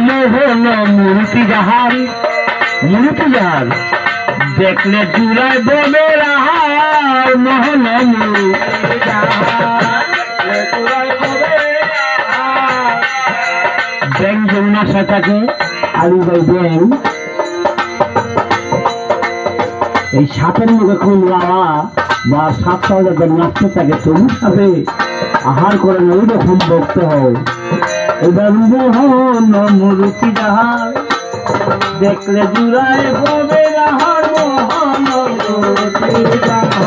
মোহন মূর্তি জাহান দেখলে জুড়াই ববের আহার মোহন মূর্তি জাহান ব্যাং যেমন আশা থাকে আলু ভাই ব্যাং এই সাপের মুখে কুমড়া বা সাপ তাহলে নাচতে থাকে তবু সাপে আহার করে ওই রকম ভক্ত হয়। এবার মোহন মূর্তি জাহান দেখলে জুড়ায় ববে আহার মোহন মূর্তি জাহান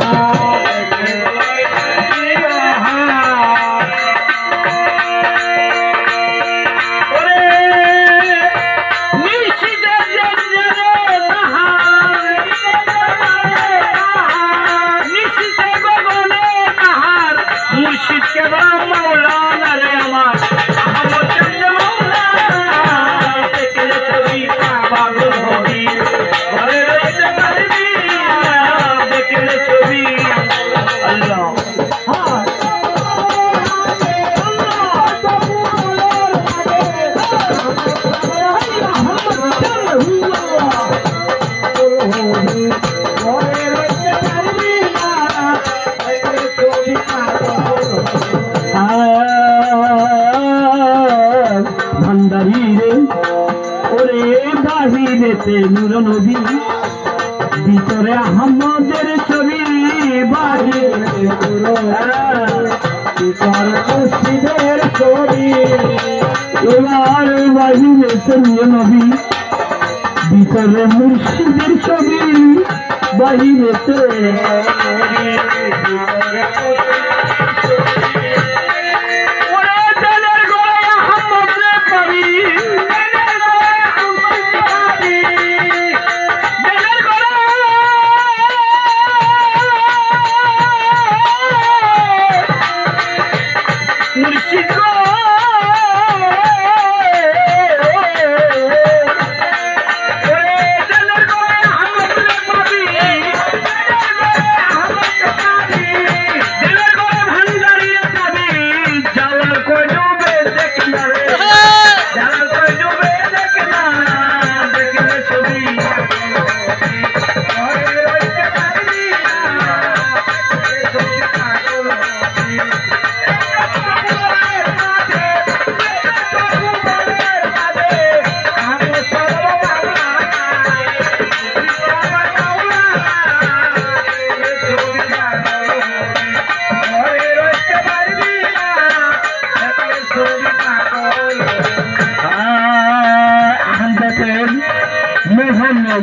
নূর নবী ভিতরে আহমদের ছবি মুর্শিদের ছবি এবার বাহিরেছে নূর নবী ভিতরে মুর্শিদের ছবি বাহিরেছে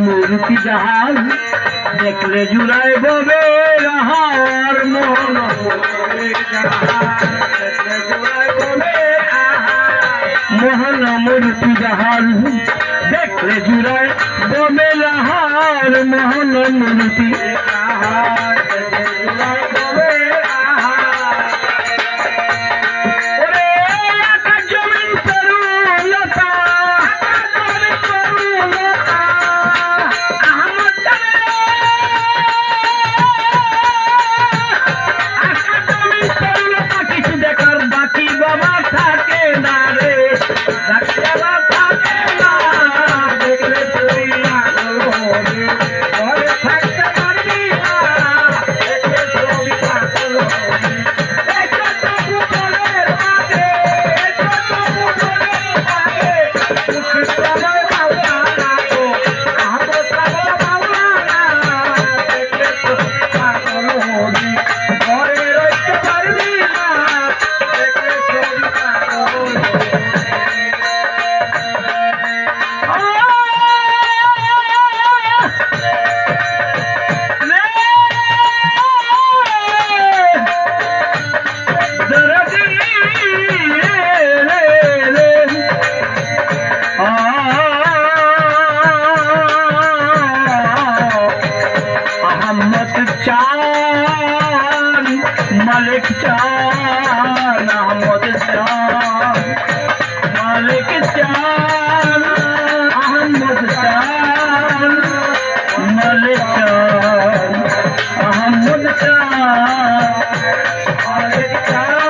মূর্তি জাহাজ দেখলে জুড়াই ববে আহার মোহন মোহন মূর্তি জাহাজ দেখলে জুড়াই ববে আহার মোহন মূর্তি আহার मालिक चान अहमद चान मालिक चान अहमद चान मालिक चान अहमद चान मालिक चान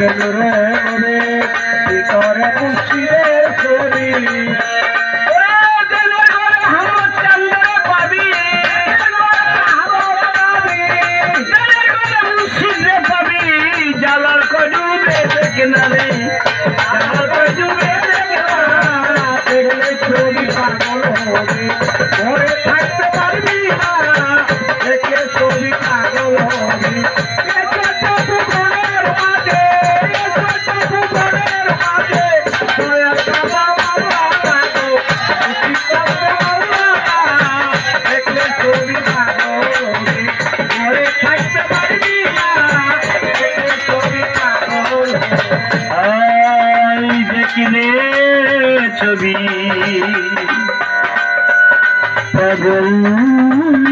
রে রে ভিতরে মুর্শিদের ছবি কিনারে দেখলে ছবি পাগল হবে ঘরে থাকতে পারবি না দেখে ছবি পাগল হবে দেখলে ছবি পাগল হবে ঘরে থাকতে পারবি না দেখে ছবি পাগল দেখিলে ছবি পাগল